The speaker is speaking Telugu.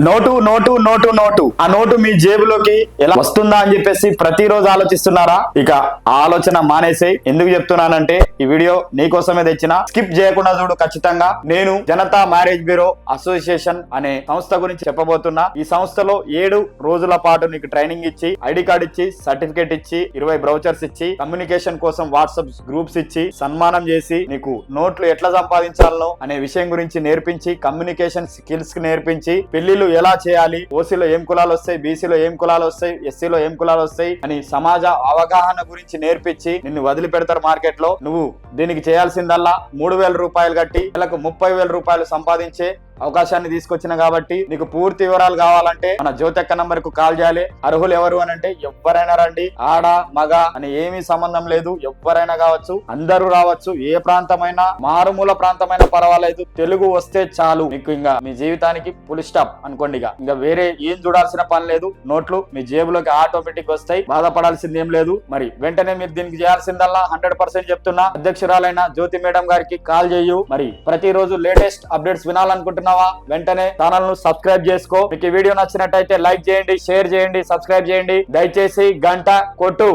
నోటు నోటు నోటు నోటు ఆ నోటు మీ జేబులోకి ఎలా వస్తుందా అని చెప్పేసి ప్రతిరోజు ఆలోచిస్తున్నారా? ఇక ఆ ఆలోచన మానేసేయ్. ఎందుకు చెప్తున్నానంటే ఈ వీడియో నీకోసమే తెచ్చిన, స్కిప్ చేయకుండా చూడు ఖచ్చితంగా. నేను జనతా మ్యారేజ్ బ్యూరో అసోసియేషన్ అనే సంస్థ గురించి చెప్పబోతున్నా. ఈ సంస్థలో 7 రోజుల పాటు నీకు ట్రైనింగ్ ఇచ్చి, ఐడి కార్డ్ ఇచ్చి, సర్టిఫికేట్ ఇచ్చి, 20 బ్రౌచర్స్ ఇచ్చి, కమ్యూనికేషన్ కోసం వాట్సాప్ గ్రూప్స్ ఇచ్చి, సన్మానం చేసి, నీకు నోట్లు ఎట్లా సంపాదించాలనో అనే విషయం గురించి నేర్పించి, కమ్యూనికేషన్ స్కిల్స్ నేర్పించి, పెళ్లిళ్ళు ఎలా చేయాలి, ఓసీలో ఏం కులాలు వస్తాయి, బీసీలో ఏం కులాలు వస్తాయి, ఎస్సీలో ఏం కులాలు వస్తాయి అని సమాజ అవగాహన గురించి నేర్పించి నిన్ను వదిలిపెడతారు మార్కెట్ లో. నువ్వు దీనికి చేయాల్సిందల్లా 3,000 రూపాయలు కట్టి నెలకు 30,000 రూపాయలు సంపాదించే అవకాశాన్ని తీసుకొచ్చిన కాబట్టి నీకు పూర్తి వివరాలు కావాలంటే మన జ్యోతక్క నంబర్ కు కాల్ చేయాలి. అర్హులు ఎవరు అని అంటే ఎవరైనా రండి, ఆడ మగ అని ఏమీ సంబంధం లేదు, ఎవరైనా కావచ్చు, అందరూ రావచ్చు. ఏ ప్రాంతమైనా, మారుమూల ప్రాంతమైనా పర్వాలేదు, తెలుగు వస్తే చాలు. మీకు ఇంకా మీ జీవితానికి ఫుల్ స్టాప్ అనుకోండి. ఇంకా వేరే ఏం చూడాల్సిన పని లేదు. నోట్లు మీ జేబులోకి ఆటోమేటిక్ వస్తాయి, బాధపడాల్సింది ఏం లేదు. మరి వెంటనే మీరు దీనికి చేయాల్సిందల్లా 100% చెప్తున్నా, అధ్యక్షురాలైన జ్యోతి మేడం గారికి కాల్ చేయు. మరి ప్రతిరోజు లేటెస్ట్ అప్డేట్స్ వినాలనుకుంటున్నావా? వెంటనే ఛానల్ ను సబ్స్క్రైబ్ చేసుకో. మీకు ఈ వీడియో నచ్చినట్టయితే లైక్ చేయండి, షేర్ చేయండి, సబ్స్క్రైబ్ చేయండి. దయచేసి గంట కొట్టు.